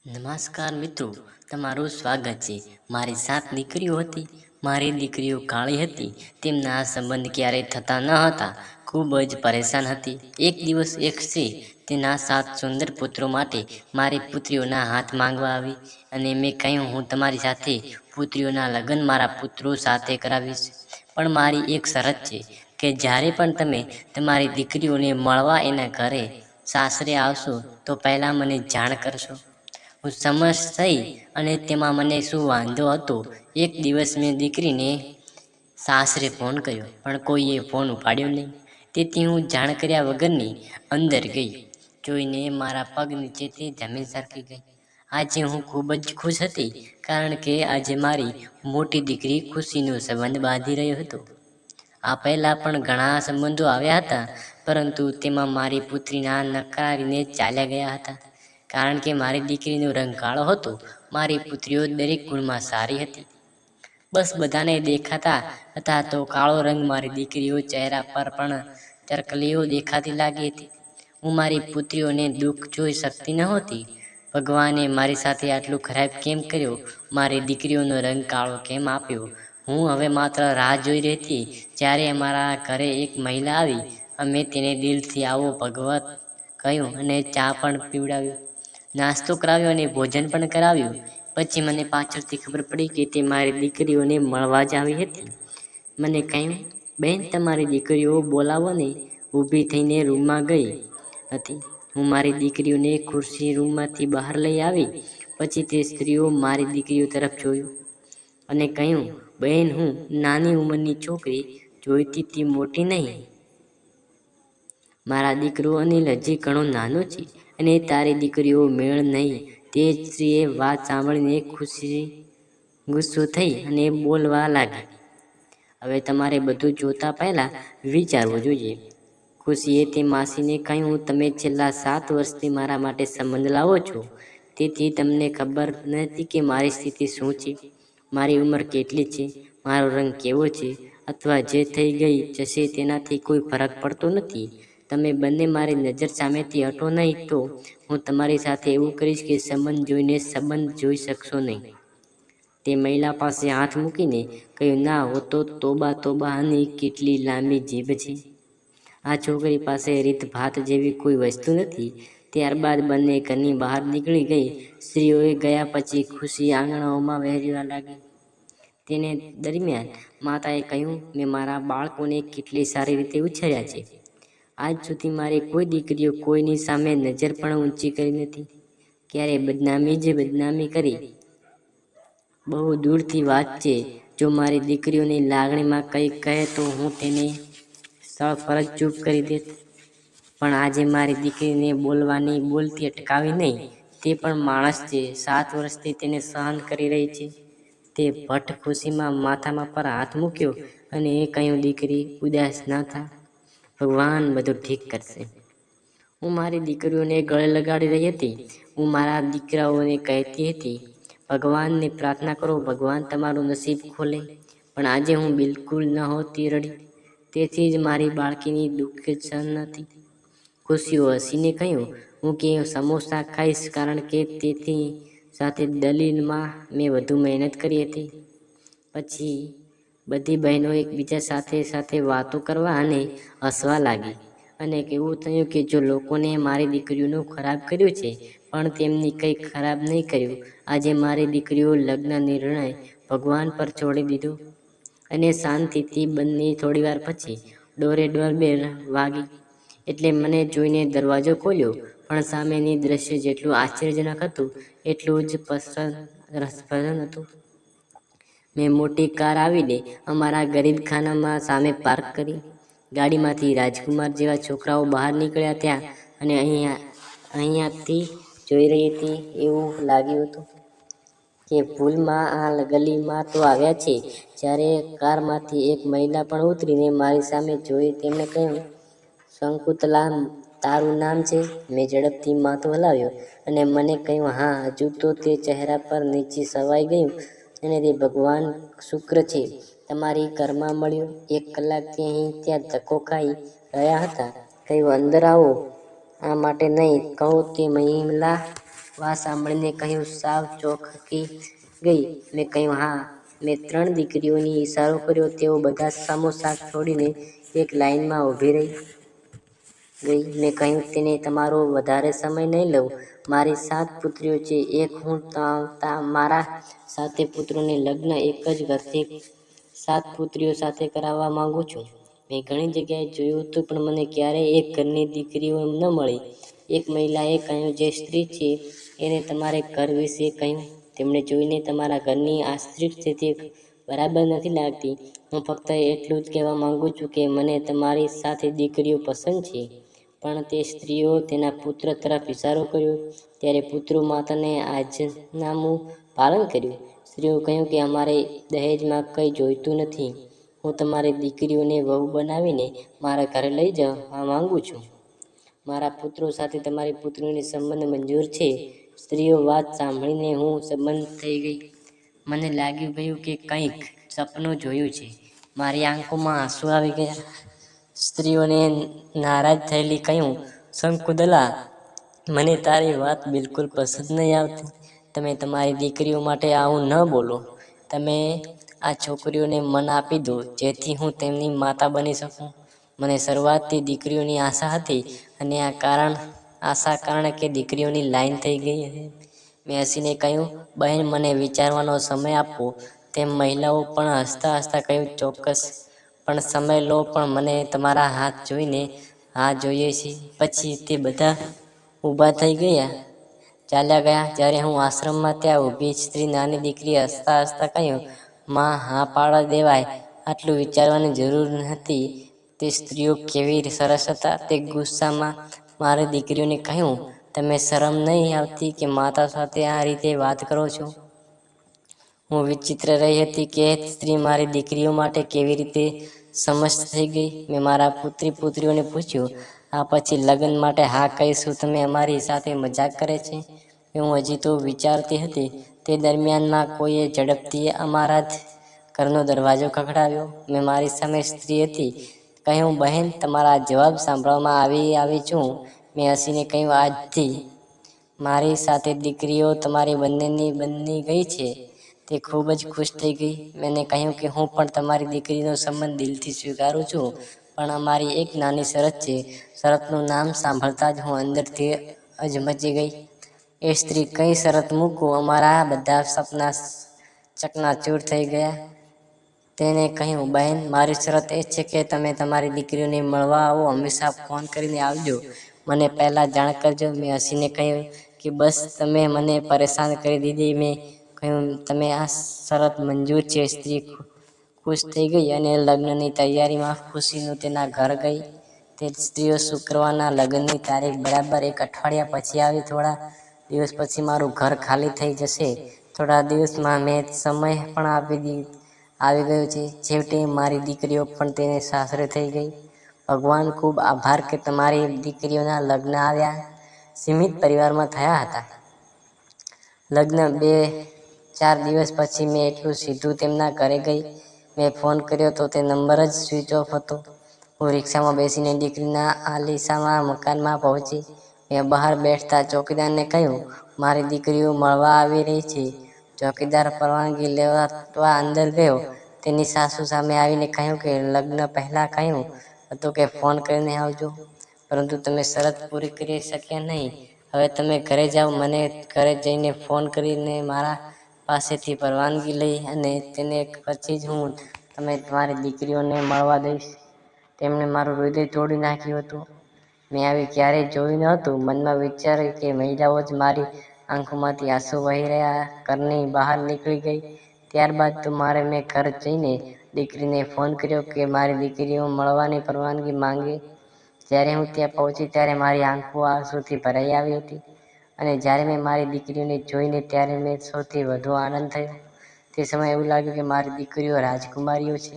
નમસ્કાર મિત્રો, તમારું સ્વાગત છે. મારી 7 દીકરીઓ હતી. મારી દીકરીઓ કાળી હતી. તેમના સંબંધ ક્યારેય થતા ન હતા. ખૂબ જ પરેશાન હતી. એક દિવસ એક સ્ત્રી તેના 7 સુંદર પુત્રો માટે મારી પુત્રીઓના હાથ માંગવા આવી અને મેં કહ્યું, હું તમારી સાથે પુત્રીઓના લગ્ન મારા પુત્રો સાથે કરાવીશ, પણ મારી એક શરત છે કે જ્યારે પણ તમે તમારી દીકરીઓને મળવા એના ઘરે સાસરે આવશો તો પહેલાં મને જાણ કરશો. હું સમજ થઈ અને તેમાં મને શું વાંધો હતો. એક દિવસ મેં દીકરીને સાસરે ફોન કર્યો, પણ કોઈએ ફોન ઉપાડ્યો નહીં. તેથી હું જાણ કર્યા વગરની અંદર ગઈ. જોઈને મારા પગ નીચેથી જમીન સરકી ગઈ. આજે હું ખૂબ જ ખુશ હતી, કારણ કે આજે મારી મોટી દીકરી ખુશીનો સંબંધ બાંધી રહ્યો હતો. આ પહેલાં પણ ઘણા સંબંધો આવ્યા હતા, પરંતુ તેમાં મારી પુત્રીના નકારીને ચાલ્યા ગયા હતા, કારણ કે મારી દીકરીનો રંગ કાળો હતો. મારી પુત્રીઓ દરેક ગુણમાં સારી હતી. બસ બધાને દેખાતા હતા તો કાળો રંગ મારી દીકરીઓ ચહેરા પર પણ ચરકલીઓ દેખાતી લાગી હતી. હું મારી પુત્રીઓને દુઃખ જોઈ શકતી નહોતી. ભગવાને મારી સાથે આટલું ખરાબ કેમ કર્યો? મારી દીકરીઓનો રંગ કાળો કેમ આપ્યો? હું હવે માત્ર રાહ જોઈ રહી હતી જ્યારે અમારા ઘરે એક મહિલા આવી. અમે તેને દિલથી આવો ભગવત કહ્યું અને ચા પણ પીવડાવ્યો, નાસ્તો કરાવ્યો અને ભોજન પણ કરાવ્યું. પછી મને પાછળથી ખબર પડી કે તે મારી દીકરીઓને મળવા જ આવી હતી. મને કહ્યું, બહેન, તમારી દીકરીઓ બોલાવો ને. ઊભી થઈને રૂમમાં ગઈ હતી. હું મારી દીકરીઓને ખુરશી રૂમમાંથી બહાર લઈ આવી. પછી તે સ્ત્રીઓ મારી દીકરીઓ તરફ જોયું અને કહ્યું, બહેન, હું નાની ઉંમરની છોકરી જોઈતી હતી, મોટી નહીં. મારા દીકરો અનિલ હજી ઘણો નાનો છે અને તારી દીકરીઓ મેળ નહીં. તે સ્ત્રીએ વાત સાંભળીને ખુશી ગુસ્સો થઈ અને બોલવા લાગી, હવે તમારે બધું જોતા પહેલા વિચારવું જોઈએ. ખુશીએ તે માસીને કહ્યું, તમે છેલ્લા 7 વર્ષથી મારા માટે સંબંધ લાવો છો, તેથી તમને ખબર નથી કે મારી સ્થિતિ શું છે, મારી ઉંમર કેટલી છે, મારો રંગ કેવો છે, અથવા જે થઈ ગઈ જશે તેનાથી કોઈ ફરક પડતો નથી. તમે બંને મારી નજર સામેથી હટો નહીં તો હું તમારી સાથે એવું કરીશ કે સંબંધ જોઈને સંબંધ જોઈ શકશો નહીં. તે મહિલા પાસે હાથ મૂકીને કહ્યું, ના હો તો તોબા તોબા, આની કેટલી લાંબી જીભ છે. આ છોકરી પાસે રીતભાત જેવી કોઈ વસ્તુ નથી. ત્યારબાદ બંને ઘરની બહાર નીકળી ગઈ. સ્ત્રીઓએ ગયા પછી ખુશી આંગણાઓમાં વહેવા લાગી. તેને દરમિયાન માતાએ કહ્યું, મેં મારા બાળકોને કેટલી સારી રીતે ઉછેર્યા છે. આજ સુધી મારી કોઈ દીકરીઓ કોઈની સામે નજર પણ ઊંચી કરી નથી. ક્યારે બદનામી જ બદનામી કરી. બહુ દૂરથી વાત છે. જો મારી દીકરીઓની લાગણીમાં કંઈ કહે તો હું તેને સ્થળ પર જ ચૂપ કરી દેત. પણ આજે મારી દીકરીને બોલતી અટકાવી નહીં. તે પણ માણસ છે. 7 વર્ષથી તેને સહન કરી રહી છે. તે ભટ્ટ ખુશીમાં માથામાં પર હાથ મૂક્યો અને કહ્યું, દીકરી, ઉદાસ ના થા, ભગવાન બધું ઠીક કરશે. હું મારી દીકરીઓને ગળે લગાડી રહી હતી. હું મારા દીકરાઓને કહેતી હતી, ભગવાનને પ્રાર્થના કરો, ભગવાન તમારું નસીબ ખોલે. પણ આજે હું બિલકુલ નહોતી રડી. તેથી જ મારી બાળકીની દુઃખ સહન નથી. ખુશીઓ હસીને કહ્યું, હું કે સમોસા ખાઈશ, કારણ કે તેની સાથે દલીલમાં મેં વધુ મહેનત કરી હતી. પછી બધી બહેનો એકબીજા સાથે વાતો કરવા અને હસવા લાગી અને એવું થયું કે જો લોકોને મારી દીકરીઓનું ખરાબ કર્યું છે, પણ તેમની કંઈ ખરાબ નહીં કર્યું. આજે મારી દીકરીઓ લગ્ન નિર્ણય ભગવાન પર છોડી દીધો અને શાંતિથી બંને. થોડીવાર પછી ડોરબેલ વાગી એટલે મને જોઈને દરવાજો ખોલ્યો. પણ સામેની દ્રશ્ય જેટલું આશ્ચર્યજનક હતું એટલું જ રસપ્રદ હતું. મેં મોટી કાર આવીને અમારા ગરીબખાનામાં સામે પાર્ક કરી. ગાડીમાંથી રાજકુમાર જેવા છોકરાઓ બહાર નીકળ્યા ત્યાં અને અહીંયાથી જોઈ રહી હતી. એવું લાગ્યું હતું કે ભૂલમાં આ ગલીમાં તો આવ્યા છે. જ્યારે કારમાંથી એક મહિલા પણ ઉતરીને મારી સામે જોઈ. તેમણે કહ્યું, શકુંતલા, તારું નામ છે? મેં ઝડપથી માથું હલાવ્યું અને મને કહ્યું, હા. હજુ તો તે ચહેરા પર નીચે સવાઈ ગયું અને તે ભગવાન શુક્ર છે તમારી ઘરમાં મળ્યો. 1 કલાકથી અહીં ત્યાં ધક્કો ખાઈ રહ્યા હતા. કહ્યું, અંદર આવો. આ માટે નહીં કહું. તે મહિલા વાત સાંભળીને કહ્યું, સાવ ચોંકી ગઈ. મેં કહ્યું, હા. મેં 3 દીકરીઓની ઈશારો કર્યો. તેઓ બધા સામો સાથ છોડીને એક લાઈનમાં ઊભી રહી ગઈ. મેં કહ્યું, તેને તમારો વધારે સમય નહીં લઉં. મારી 7 પુત્રીઓ છે. એક હું મારા 7 પુત્રોને લગ્ન એક જ ઘરથી 7 પુત્રીઓ સાથે કરાવવા માંગુ છું. મેં ઘણી જગ્યાએ જોયું હતું, પણ મને ક્યારેય એક ઘરની દીકરીઓ ન મળી. એક મહિલાએ કહ્યું, જે સ્ત્રી છે એને તમારે ઘર વિશે કહ્યું. તેમને જોઈને તમારા ઘરની આર્થિક સ્થિતિ બરાબર નથી લાગતી. હું ફક્ત એટલું જ કહેવા માંગુ છું કે મને તમારી 7 દીકરીઓ પસંદ છે. પણ તે સ્ત્રીઓ તેના પુત્ર તરફ ઇશારો કર્યો. ત્યારે પુત્રો માતાને આજનાનું પાલન કર્યું. સ્ત્રીઓ કહ્યું કે અમારે દહેજમાં કંઈ જોઈતું નથી. હું તમારી દીકરીઓને વહુ બનાવીને મારા ઘરે લઈ જવા માંગુ છું. મારા પુત્રો સાથે તમારી પુત્રીઓને સંબંધ મંજૂર છે. સ્ત્રીઓ વાત સાંભળીને હું સંબંધ થઈ ગઈ. મને લાગ્યું ગયું કે કંઈક સપનું જોયું છે. મારી આંખોમાં આંસુ આવી ગયા. સ્ત્રીઓને નારાજ થયેલી કહ્યું, શંકુદલા, મને તારી વાત બિલકુલ પસંદ નહીં આવતી. તમે તમારી દીકરીઓ માટે આવું ન બોલો. તમે આ છોકરીઓને મન આપી દો, જેથી હું તેમની માતા બની શકું. મને શરૂઆતથી દીકરીઓની આશા હતી, અને કારણે કે દીકરીઓની લાઈન થઈ ગઈ હતી. મેં હસીને કહ્યું, બહેન, મને વિચારવાનો સમય આપો. તેમ મહિલાઓ પણ હસતા હસતા કહ્યું, ચોક્કસ, પણ સમય લો. પણ મને તમારા હાથ જોઈને હા જોઈએ છે. પછી તે બધા ઊભા થઈ ચાલ્યા ગયા. જ્યારે હું આશ્રમમાં ત્યાં ઊભી સ્ત્રી નાની દીકરી હસતા હસતા કહ્યું, માં, હા પાડી દેવાય. આટલું વિચારવાની જરૂર નથી. તે સ્ત્રીઓ કેવી સરસ હતા. તે ગુસ્સામાં મારી દીકરીઓને કહ્યું, તમે શરમ નહીં આવતી કે માતા સાથે આ રીતે વાત કરો છો? હું વિચિત્ર રહી હતી કે સ્ત્રી મારી દીકરીઓ માટે કેવી રીતે સમસ્ત થઈ ગઈ. મેં મારા પુત્રીઓને પૂછ્યું, આ પછી લગ્ન માટે હા કહીશું? તમે અમારી સાથે મજાક કરે છે? હું હજી તો વિચારતી હતી. તે દરમિયાનમાં કોઈએ ઝડપથી અમારા જ ઘરનો દરવાજો ખખડાવ્યો. મેં મારી સામે સ્ત્રી હતી કહ્યું, બહેન, તમારા જવાબ સાંભળવામાં આવી છું. મેં હસીને કહ્યું, આજથી મારી 7 દીકરીઓ તમારી બંનેની બની ગઈ છે. તે ખૂબ જ ખુશ થઈ ગઈ. મેં કહ્યું કે હું પણ તમારી દીકરીનો સંબંધ દિલથી સ્વીકારું છું, પણ અમારી એક નાની શરત છે. શરતનું નામ સાંભળતા જ હું અંદરથી અજમચી ગઈ. એ સ્ત્રી, કઈ શરત મૂકું? અમારા બધા સપના ચકનાચૂર થઈ ગયા. તેને કહ્યું, બહેન, મારી શરત એ છે કે તમે તમારી દીકરીઓને મળવા આવો, હંમેશા ફોન કરીને આવજો. મને પહેલા જાણ કરજો. મેં હસીને કહ્યું કે બસ, તમે મને પરેશાન કરી દીધી. મેં કહ્યું, તમે આ શરત મંજૂર છે? સ્ત્રી ખુશ થઈ ગઈ અને લગ્નની તૈયારીમાં ખુશીનું તેના ઘર ગઈ. તે સ્ત્રીઓ શુક્રવારના લગ્નની તારીખ બરાબર 1 અઠવાડિયા પછી આવી. થોડા દિવસ પછી મારું ઘર ખાલી થઈ જશે. થોડા દિવસમાં મેં સમય પણ આવી ગયો છે. છેવટે મારી દીકરીઓ પણ તેને સાસરે થઈ ગઈ. ભગવાન, ખૂબ આભાર કે તમારી દીકરીઓના લગ્ન આવ્યા સીમિત પરિવારમાં થયા હતા. લગ્ન 2-4 દિવસ પછી મેં એટલું સીધું તેમના ઘરે ગઈ. મેં ફોન કર્યો તો તે નંબર જ સ્વિચ ઓફ હતો. હું રિક્ષામાં બેસીને દીકરીના આલીશાન મકાનમાં પહોંચી. મેં બહાર બેઠતા ચોકીદારને કહ્યું, મારી દીકરીઓ મળવા આવી રહી છે. ચોકીદાર પરવાનગી લેવા અંદર ગયો. તેની સાસુ સામે આવીને કહ્યું કે લગ્ન પહેલા કહ્યું હતું કે ફોન કરીને આવજો, પરંતુ તમે શરત પૂરી કરી શક્યા નહીં. હવે તમે ઘરે જાઓ. મને ઘરે જઈને ફોન કરીને મારા પાસેથી પરવાનગી લઈ અને તેને પછી જ હું તમારી દીકરીઓને મળવા દઈશ. તેમણે મારું હૃદય તોડી નાખ્યું હતું. મેં આવી ક્યારેય જોયું ન હતું. મનમાં વિચાર્યું કે મહિલાઓ જ મારી આંખોમાંથી આંસુ વહી રહ્યા. ઘરની બહાર નીકળી ગઈ. ત્યારબાદ તો મેં ઘર જઈને દીકરીને ફોન કર્યો કે મારી દીકરીઓ મળવાની પરવાનગી માંગે. જ્યારે હું ત્યાં પહોંચી ત્યારે મારી આંખો આંસુથી ભરાઈ આવી હતી. અને જ્યારે મેં મારી દીકરીઓને જોઈને ત્યારે મેં સૌથી વધુ આનંદ થયો. તે સમયે એવું લાગ્યું કે મારી દીકરીઓ રાજકુમારીઓ છે.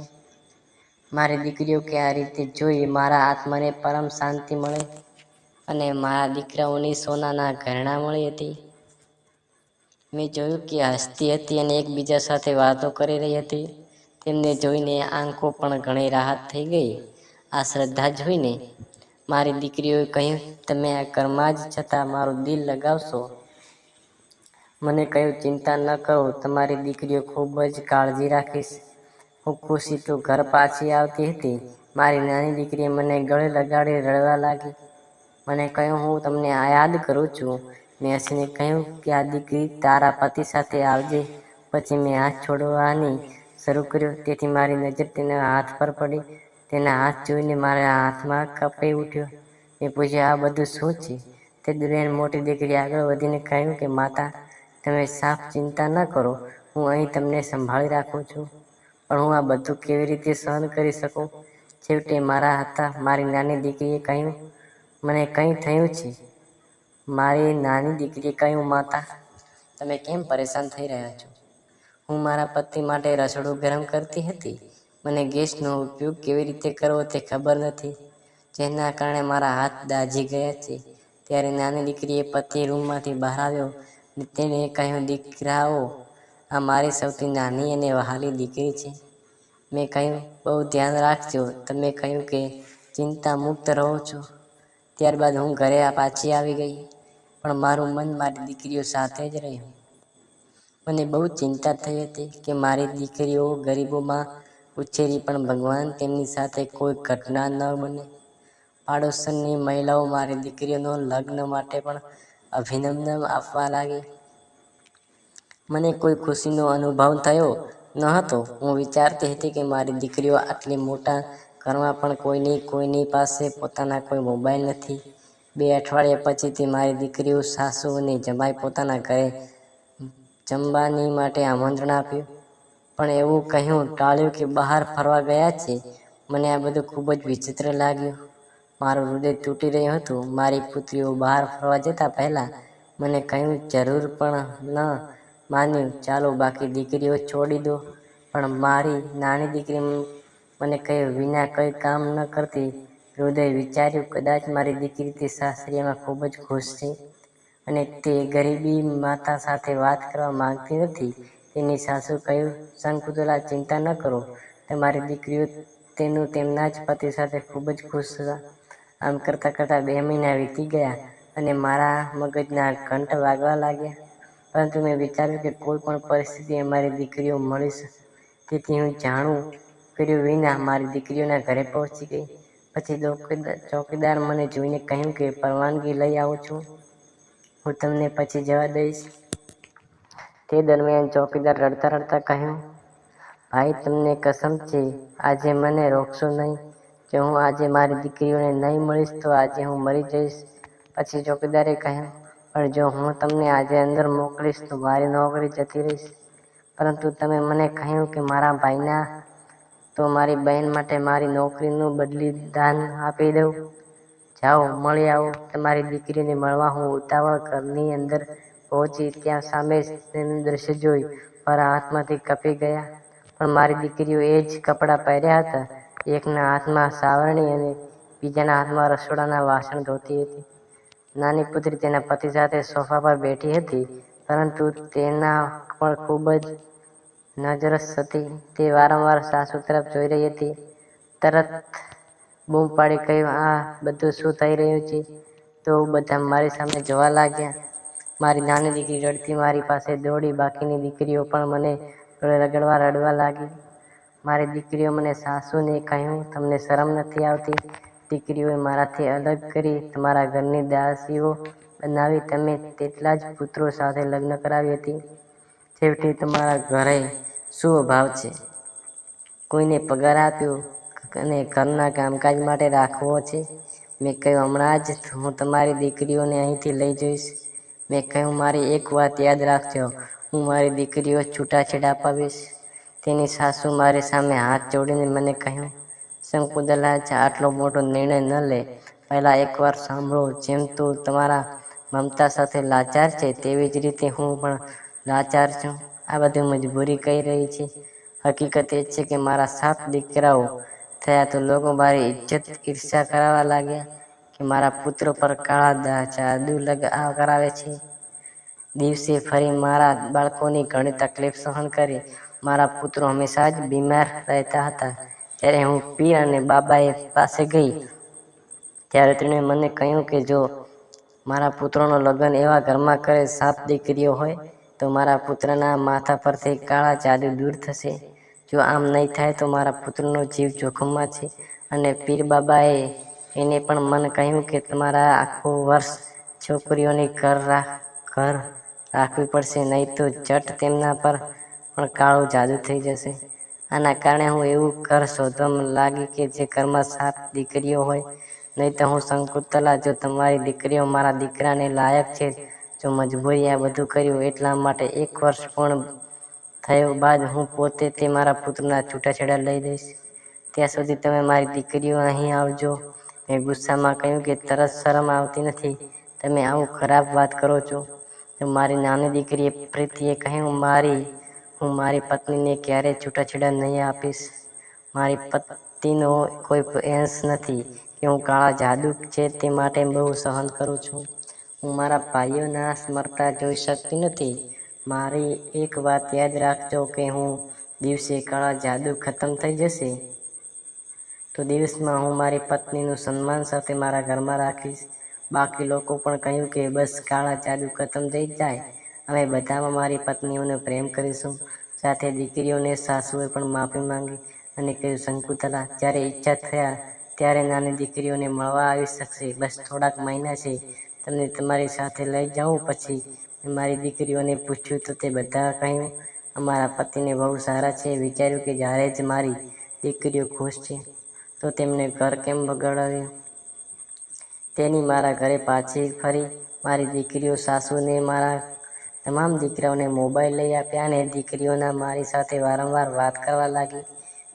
મારી દીકરીઓ કે આ રીતે જોઈ મારા આત્માને પરમ શાંતિ મળે અને મારા દીકરાઓની સોનાના ઘરેણાં મળી હતી. મેં જોયું કે હસતી હતી અને એકબીજા સાથે વાતો કરી રહી હતી. તેમને જોઈને આંખો પણ ઘણી રાહત થઈ ગઈ. આ શ્રદ્ધા જોઈને મારી દીકરીઓએ કહ્યું, તમે આ ઘરમાં જ છતાં મારું દિલ લગાવશો. મને કહ્યું, ચિંતા ન કરો, તમારી દીકરીઓ ખૂબ જ કાળજી રાખીશ. હું ખુશી તો ઘર પાછી આવતી હતી. મારી નાની દીકરીએ મને ગળે લગાડી રડવા લાગી. મને કહ્યું, હું તમને યાદ કરું છું. મેં હસીને કહ્યું કે આ દીકરી તારા પતિ સાથે આવજે. પછી મેં હાથ છોડવાની શરૂ કર્યો. તેથી મારી નજર તેના હાથ પર પડી. તેના હાથ જોઈને મારા હાથમાં કંપાઈ ઉઠ્યો. મેં પૂછ્યું, આ બધું શું છે? તે દરમિયાન મોટી દીકરી આગળ વધીને કહ્યું કે માતા, તમે સાફ ચિંતા ન કરો, હું અહીં તમને સંભાળી રાખું છું. પણ હું આ બધું કેવી રીતે સહન કરી શકું? છેવટે મારી નાની દીકરીએ કહ્યું, મને કંઈ થયું છે. મારી નાની દીકરીએ કહ્યું, માતા, તમે કેમ પરેશાન થઈ રહ્યા છો? હું મારા પતિ માટે રસોડું ગરમ કરતી હતી. મને ગેસનો ઉપયોગ કેવી રીતે કરવો તે ખબર નથી, જેના કારણે મારા હાથ દાઝી ગયા છે. ત્યારે નાની દીકરીએ પતિ રૂમમાંથી બહાર આવ્યો અને તેણે કહ્યું, દીકરાઓ, આ મારી સૌથી નાની અને વહાલી દીકરી છે. મેં કહ્યું, બહુ ધ્યાન રાખજો. તમે કહ્યું કે ચિંતા મુક્ત રહો છો. ત્યારબાદ હું ઘરે પાછી આવી ગઈ, પણ મારું મન મારી દીકરીઓ સાથે જ રહ્યું. મને બહુ ચિંતા થઈ હતી કે મારી દીકરીઓ ગરીબોમાં ઉછેરી, પણ ભગવાન તેમની સાથે કોઈ ઘટના ન બને. પાડોશની મહિલાઓ મારી દીકરીઓના લગ્ન માટે પણ અભિનંદન આપવા લાગી. મને કોઈ ખુશીનો અનુભવ થયો ન હતો. હું વિચારતી હતી કે મારી દીકરીઓ આટલી મોટા ઘરમાં પણ કોઈની પાસે પોતાના કોઈ મોબાઈલ નથી. 2 અઠવાડિયા પછીથી મારી દીકરીઓ, સાસુ અને જમાઈ પોતાના ઘરે જમવાની માટે આમંત્રણ આપ્યું, પણ એવું કહ્યું ટાળ્યું કે બહાર ફરવા ગયા છે. મને આ બધું ખૂબ જ વિચિત્ર લાગ્યું. મારું હૃદય તૂટી રહ્યું હતું. મારી પુત્રીઓ બહાર ફરવા જતા પહેલા મને કહ્યું, જરૂર પણ ન માન્યું, ચાલો બાકી દીકરીઓ છોડી દો. પણ મારી નાની દીકરી મને કહ્યું, વિના કંઈ કામ ન કરતી. હૃદય વિચાર્યું, કદાચ મારી દીકરી તે સાસરિયામાં ખૂબ જ ખુશ છે અને તે ગરીબી માતા સાથે વાત કરવા માંગતી નથી. તેની સાસુ કહ્યું, શંકુતલા, ચિંતા ન કરો, તમારી દીકરીઓ તેમના જ પતિ સાથે ખૂબ જ ખુશ હતા. આમ કરતાં કરતાં 2 મહિના વીતી ગયા અને મારા મગજના ઘંટ વાગવા લાગ્યા. પરંતુ મેં વિચાર્યું કે કોઈ પણ પરિસ્થિતિ અમારી દીકરીઓ મળીશ. તેથી હું જાણું કર્યું વિના મારી દીકરીઓના ઘરે પહોંચી ગઈ. પછી ચોકીદાર મને જોઈને કહ્યું કે પરવાનગી લઈ આવું છું, હું તમને પછી જવા દઈશ. તે દરમિયાન ચોકીદાર રડતા રડતા કહ્યું, ભાઈ, તમને કસમ છે, આજે મને રોકશો નહીં. જો હું આજે મારી દીકરીઓને નહીં મળીશ તો આજે હું મરી જઈશ. પછી ચોકીદારે કહ્યું, પણ જો હું તમને આજે અંદર મોકલીશ તો મારી નોકરી જતી રહેશે. પરંતુ તમે મને કહ્યું કે મારા ભાઈના, તો મારી બહેન માટે મારી નોકરીનું બદલીદાન આપી દઉં. જાઓ, મળી આવો તમારી દીકરીને મળવા. હું ઉતાવળ ઘરની અંદર પહોંચી. ત્યાં સામે જ તેનું દ્રશ્ય જોઈ મારા હાથમાંથી કપી ગયા. પણ મારી દીકરીઓ એ જ કપડાં પહેર્યા હતા. એકના હાથમાં સાવરણી અને બીજાના હાથમાં રસોડાના વાસણ ધોતી હતી. નાની પુત્રી તેના પતિ સાથે સોફા પર બેઠી હતી, પરંતુ તેના પણ ખૂબ જ નજરસ હતી. તે વારંવાર સાસુ તરફ જોઈ રહી હતી. તરત બૂમ પાડી કહ્યું, આ બધું શું થઈ રહ્યું છે? તો બધા મારી સામે જોવા લાગ્યા. મારી નાની દીકરી રડતી મારી પાસે દોડી. બાકીની દીકરીઓ પણ મને ગળે રડવા લાગી. મારી દીકરીઓ મને સાસુને કહ્યું, તમને શરમ નથી આવતી? દીકરીઓએ મારાથી અલગ કરી, તમારા ઘરની દાસીઓ બનાવી, તમે તેટલા જ પુત્રો સાથે લગ્ન કરાવી હતી. છેવટે તમારા ઘરે શું અભાવ છે? કોઈને પગાર આપ્યો અને ઘરના કામકાજ માટે રાખવો છે? મેં કહ્યું, હમણાં જ હું તમારી દીકરીઓને અહીંથી લઈ જઈશ. મેં કહ્યું, મારી એક વાત યાદ રાખજો, હું મારી દીકરીઓ છૂટાછેડા અપાવીશ. તેની સાસુ મારી સામે હાથ જોડીને મને કહ્યું, શંકુતલા, આટલો મોટો નિર્ણય ન લે. પહેલાં એકવાર સાંભળો. જેમ તું તમારા મમતા સાથે લાચાર છે, તેવી જ રીતે હું પણ લાચાર છું. આ બધી મજબૂરી કહી રહી છે. હકીકત એ છે કે મારા 7 દીકરાઓ થયા તો લોકો મારી ઇજ્જત ઈર્ષ્યા કરાવવા લાગ્યા કે મારા પુત્રો પર કાળા જાદુ કરાવે છે. દિવસે ફરી મારા બાળકોની ઘણી તકલીફ સહન કરી. મારા પુત્રો હંમેશા જ બીમાર રહેતા હતા. ત્યારે હું પીર અને બાબાએ પાસે ગઈ. ત્યારે તેણે મને કહ્યું કે જો મારા પુત્રોનું લગ્ન એવા ઘરમાં કરે, 7 દીકરીઓ હોય, તો મારા પુત્રના માથા પરથી કાળા જાદુ દૂર થશે. જો આમ નહીં થાય તો મારા પુત્રનો જીવ જોખમમાં છે. અને પીર બાબાએ એને પણ મને કહ્યું કે તમારા આખું વર્ષ છોકરીઓની ઘર રાખવી પડશે, નહીં તો જટ તેમના પર પણ કાળું જાદુ થઈ જશે. આના કારણે હું એવું ઘર શોધવા લાગી કે જે ઘરમાં 7 દીકરીઓ હોય. નહીં તો હું શંકુતલા, જો તમારી દીકરીઓ મારા દીકરાને લાયક છે, જો મજબૂરી આ બધું કર્યું એટલા માટે 1 વર્ષ પૂર્ણ થયો બાદ હું પોતે તે મારા પુત્રના છૂટાછેડા લઈ દઈશ. ત્યાં સુધી તમે મારી દીકરીઓ અહીં આવજો. મેં ગુસ્સામાં કહ્યું કે તરત શરમ આવતી નથી, તમે આવું ખરાબ વાત કરો છો. તો મારી નાની દીકરીએ પ્રીતિએ કહ્યું, હું મારી પત્નીને ક્યારેય છૂટાછેડા નહીં આપીશ. મારી પતિનો કોઈ અંશ નથી કે હું કાળા જાદુ છે તે માટે બહુ સહન કરું છું. હું મારા ભાઈઓના મરતા જોઈ શકતી નથી. મારી એક વાત યાદ રાખજો કે હું દિવસે કાળા જાદુ ખતમ થઈ જશે તો દિવસમાં હું મારી પત્નીનું સન્માન સાથે મારા ઘરમાં રાખીશ. બાકી લોકો પણ કહ્યું કે બસ કાળા જાદુ ખતમ થઈ જાય, અમે બધામાં મારી પત્નીઓને પ્રેમ કરીશું. સાથે દીકરીઓને સાસુએ પણ માફી માંગી અને કહ્યું, શંકુતલા, જ્યારે ઈચ્છા થયા ત્યારે નાની દીકરીઓને મળવા આવી શકશે. બસ થોડાક મહિના છે, તમને તમારી સાથે લઈ જાઉં. પછી મેં મારી દીકરીઓને પૂછ્યું તો તે બધા કહ્યું, અમારા પતિને બહુ સારા છે. વિચાર્યું કે જ્યારે જ મારી દીકરીઓ ખુશ છે તો તેમને ઘર કેમ બગાડ્યું. તેની મારા ઘરે પાછી ફરી. મારી દીકરીઓ સાસુને મારા તમામ દીકરાઓને મોબાઈલ લઈ આપ્યા અને દીકરીઓના મારી સાથે વારંવાર વાત કરવા લાગી.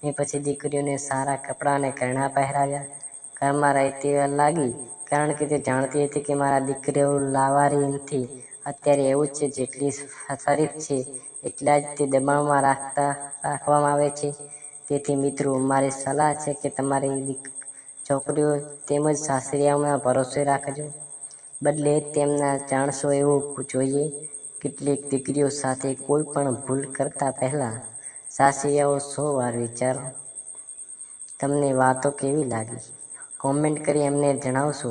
મેં પછી દીકરીઓને સારા કપડાં અને ઘરેણાં પહેરાવ્યા. ઘરમાં રહેતી લાગી, કારણ કે તે જાણતી હતી કે મારા દીકરીઓ લાવારી નથી. અત્યારે એવું જ છે, જેટલી શરીફ છે એટલા જ તે દબાણમાં રાખવામાં આવે છે. તેથી મિત્રો, મારી સલાહ છે કે તમારી છોકરીઓ તેમજ સાસરિયાઓના ભરોસે રાખજો, બદલે તેમના જાણશો એવું જોઈએ. કેટલીક દીકરીઓ સાથે કોઈ પણ ભૂલ કરતા પહેલા સાસરિયાઓ 100 વાર વિચારો. તમને વાતો કેવી લાગી? કોમેન્ટ કરી અમને જણાવશો.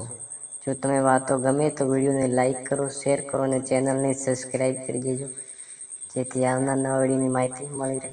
જો તમને વાતો ગમે તો વિડીયોને લાઈક કરો, શેર કરો અને ચેનલને સબસ્ક્રાઈબ કરી દેજો, જેથી આવનાર નવા વિડીયોની માહિતી મળી રહે.